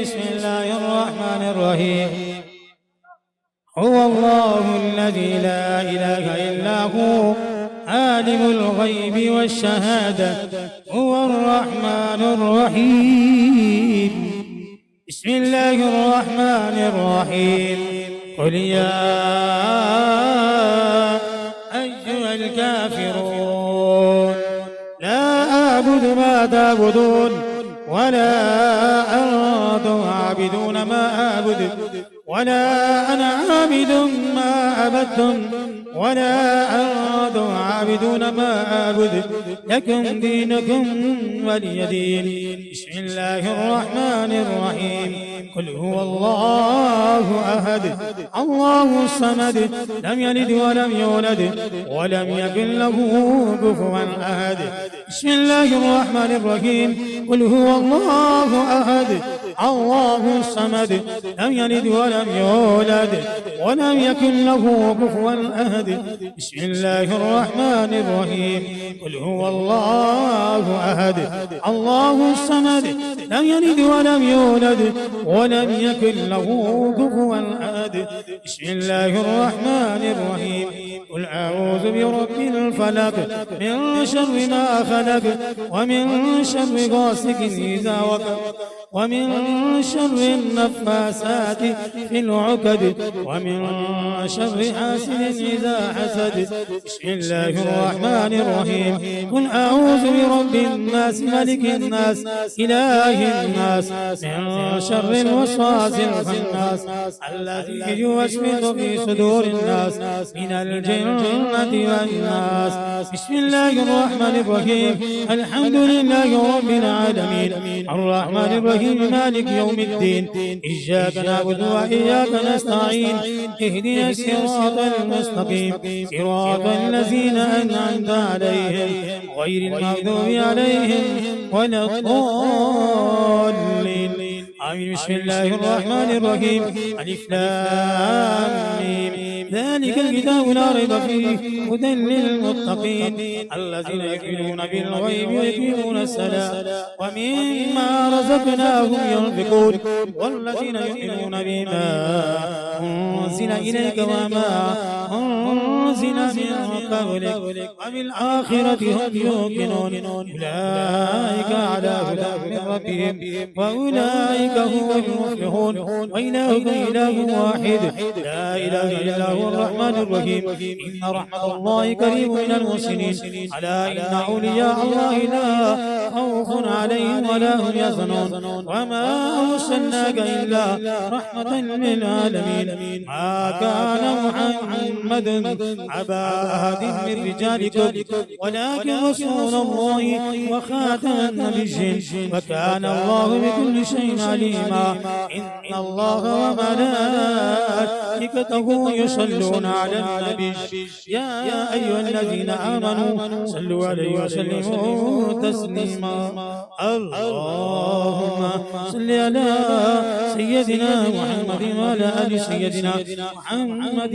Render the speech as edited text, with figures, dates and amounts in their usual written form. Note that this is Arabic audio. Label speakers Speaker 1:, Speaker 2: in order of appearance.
Speaker 1: بسم الله الرحمن الرحيم. هو الله الذي لا إله إلا هو عالم الغيب والشهادة هو الرحمن الرحيم. بسم الله الرحمن الرحيم. قل يا أيها الكافرون لا أعبد ما تعبدون ولا أنتم عابدون ما أعبد ولا أنا عابد ما عبدتم ولا أنتم عابدون ما أعبد لكم دينكم ولي دين. بسم الله الرحمن الرحيم. قل هو الله أحد الله الصمد لم يلد ولم يولد ولم يكن له كفوا أحد. بسم الله الرحمن الرحيم. قل هو الله أحد الله الصمد لم يلد ولم يولد ولم يكن له كفوا أحد. بسم الله الرحمن الرحيم. قل هو الله أحد الله الصمد لم يلد ولم يولد ولم يكن له كفوا أحد. بسم الله الرحمن الرحيم. قل أعوذ برب الفلق من شر ما خلق ومن شر غاسق إذا وقب ومن شر النفاسات في العقد ومن شر حاسد إذا حسد. بسم الله الرحمن الرحيم. قل أعوذ برب الناس ملك الناس إله الناس من شر الوسواس الخناس الذي يوسوس في صدور الناس من الجنة والناس. بسم الله الرحمن الرحيم. الحمد لله رب العالمين الرحمن الرحيم مالك يوم الدين إياك نعبد وإياك نستعين اهدنا الصراط المستقيم صراط الذين أنعمت عليهم غير المغضوب عليهم ولا الضالين آمين. بسم الله الرحمن الرحيم. ألف لام ميم ذلك الكتاب لا ريب فيه هدى للمتقين الذين يؤمنون بالغيب ويقيمون الصلاة ومما رزقناهم ينفقون والذين يؤمنون بما أنزل إليك وما أنزل من قبلك وبالآخرة هم يوقنون أولئك على هدى من ربهم وأولئك هم المفلحون. وإلهكم إله واحد لا إله إلا هو الرحمن الرحيم. إن رحمة الله قريب من المحسنين. ألا إن أولياء الله لا خوف عليهم ولا هم يحزنون. وما أرسلناك إلا رحمة للعالمين. ما كان محمد أبا أحد من رجالكم ولكن رسول الله وخاتم النبيين وكان الله بكل شيء عليما. إن الله وملائكته يصلون على النبي يا أيها الذين آمنوا صلوا عليه وسلموا تسليما. اللهم صل على سيدنا محمد وعلى آل سيدنا محمد.